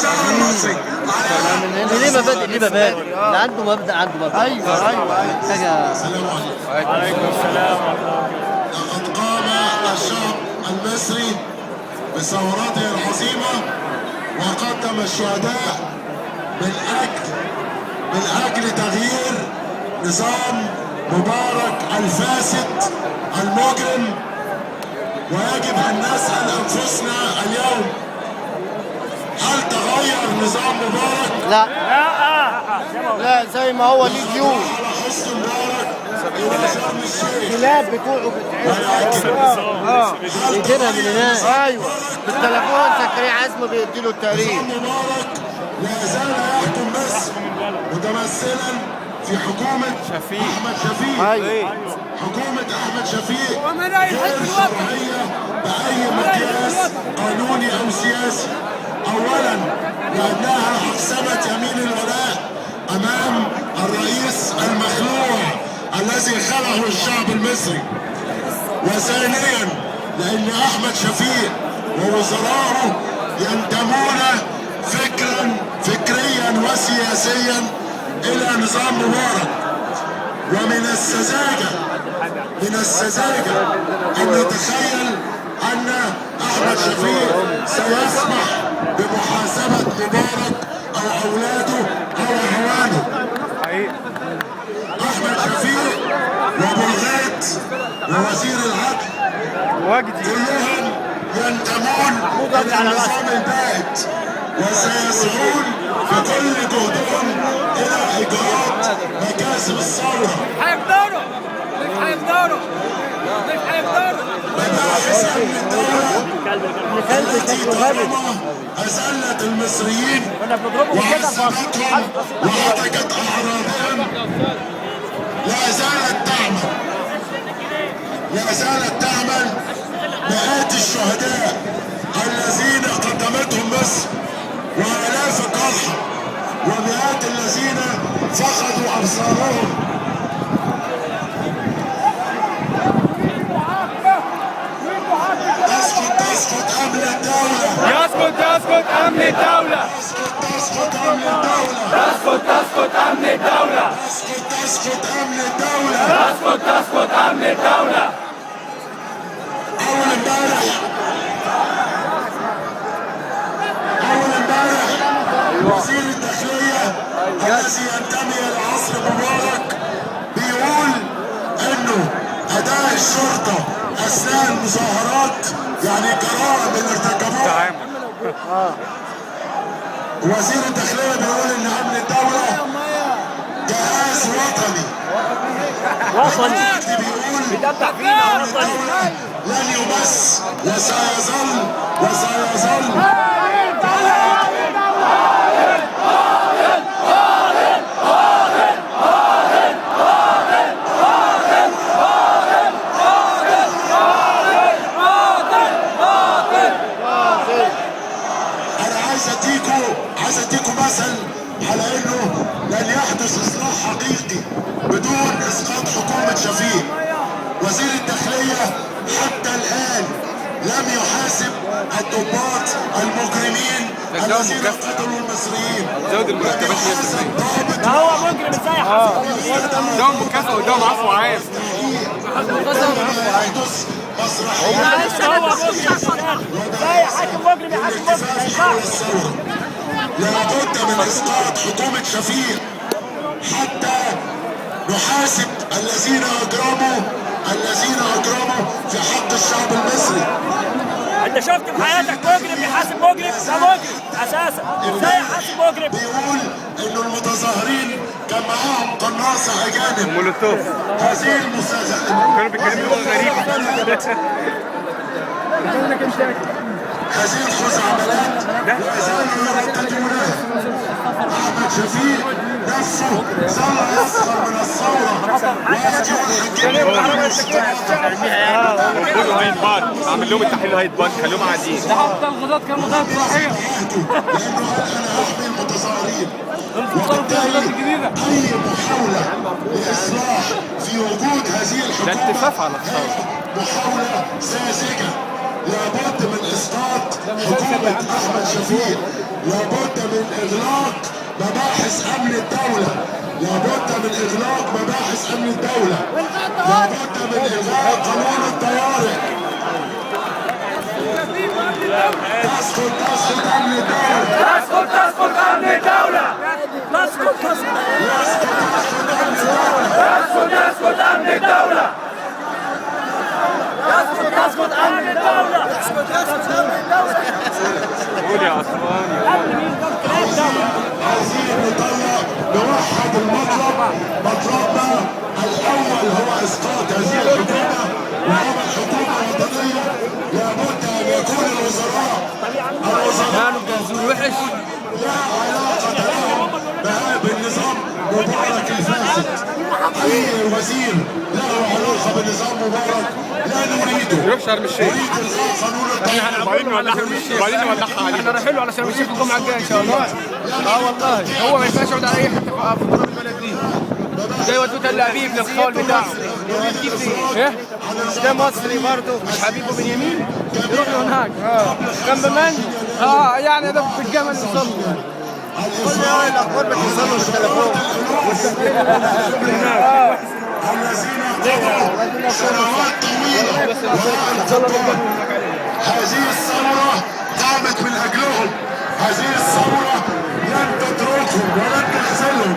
الشعب المصري. ليه مبادئ اللي عنده مبدأ عنده مبدأ. ايوه حاجة. السلام عليكم. وعليكم السلام ورحمة الله. لقد قام الشعب المصري بثورته العظيمة وقدم الشهداء من أجل تغيير نظام مبارك الفاسد المجرم. ويجب أن نسأل أنفسنا اليوم، هل تغير نظام مبارك؟ لا لا زي ما هو ليه جيوش. على حسن مبارك إلى شرم الشيخ. الكلاب بتوعه بيديرها من هناك. ايوه بالتليفون زكريا عزمي بيديله التقرير. نظام مبارك لا زال يحكم مصر متمثلا في حكومة أحمد شفيق. ايوه حكومة أحمد شفيق غير شرعية بأي مقياس قانوني أو سياسي. أولا لأنها أقسمت يمين الولاء أمام الرئيس المخلوع الذي خلعه الشعب المصري. وثانيا لأن أحمد شفيق ووزراءه ينتمون فكريا وسياسيا إلى نظام مبارك. ومن السذاجة أن نتخيل أن أحمد شفيق سيسمح بمحاسبة مبارك أو أولاده أو أعوانه. أحمد شفيق وبلغات ووزير العدل كلهم ينتمون إلى النظام البائد وسيسعون بكل جهدهم إلى إجراء مكاسب الثورة. مباحث أمن الدولة التي طالما أذلت المصريين وعذبتهم وهتكت أعراضهم لا زالت تعمل مئات الشهداء الذين قدمتهم مصر وآلاف الجرحى ومئات الذين فقدوا أبصارهم. تسقط أمن الدولة. يسقط أمن الدولة. تسقط أمن الدولة. تسقط أمن الدولة. تسقط أمن الدولة. تسقط أمن الدولة. أول امبارح وزير الداخلية الذي ينتمي إلى عصر مبارك بيقول إنه أداء الشرطة أثناء المظاهرات يعني جرائم ارتكبوها. وزير الداخلية بيقول إن أمن الدولة جهاز وطني. بيدبح فينا الدولة لن يمس وسيظل عايز اديكم مثل على انه لن يحدث اصلاح حقيقي بدون اسقاط حكومة شفيق. وزير الداخلية حتى الان لم يحاسب الضباط المجرمين الذين قتلوا المصريين. زود المرتبات. ده هو مجرم ازاي يحاسب؟ قدام مكافأة قدام عفو عام. هو مجرم ازاي يحاكم مجرم يحاكم مجرم ما ينفعش. لابد من اسقاط حكومة شفيق حتى نحاسب الذين اجرموا في حق الشعب المصري. انت شفت في حياتك مجرم يحاسب مجرم؟ ده مجرم اساسا، ازاي يحاسب مجرم؟ بيقول انه المتظاهرين كان معاهم قناصة اجانب. مولوتوف. هذه المستهزئة كانوا بيتكلموا لغة غريبة. هذه الخزعبلات لا زالوا يرتدونها. احمد شفيق نفسه ظل يسخر من الثورة كله هيتبان. اعمل لهم التحليل هيتبان. خليهم قاعدين. ده حتى الغدات كانوا غدات صحية. لانه انا احمي المتظاهرين. وبالتالي اي محاولة لاصلاح في وجود هذه ده الحكومة التفاف على الثورة. محاولة ساذجة. لابد من اسقاط حكومة احمد شفيق لابد من إغلاق مباحث أمن الدولة، لابد من إغلاق مباحث أمن الدولة، لابد من إلغاء قانون الطوارئ. تسقط أمن الدولة، تسقط أمن الدولة، تسقط أمن الدولة، تسقط أمن الدولة. قول يا اسوان عايزين نطلع نوحد المطلب، مطلبنا الأول هو إسقاط هذه الحكومة وعمل حكومة وطنية. لابد أن يكون الوزراء وحش لا علاقة لهم بالنظام مبارك الفاسد. أي وزير له علاقة بنظام مبارك لا نريده. يروح شرم الشيخ نريد إلغاء قانون الطوارئ. وبعدين نولعها عليه. احنا رايحين له علشان نشوف الجمعه الجايه ان شاء الله. والله هو ما ينفعش يقعد على اي حته في تراب البلد دي. زي ودوه تل ابيب للخال بتاعه. ايه؟ ده مصري برضه. مش حبيبه بنيامين يروح له هناك. جنب من؟ يعني ده في الجمل يوصل له. كل يوم الاخبار بتوصلوا بالتليفون. الذين قضوا سنوات طويلة هذه الثورة قامت من أجلهم. هذه الثورة لن تتركهم ولن تخذلهم.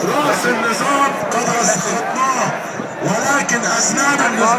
رأس النظام قد أسقطناه ولكن أسنان النظام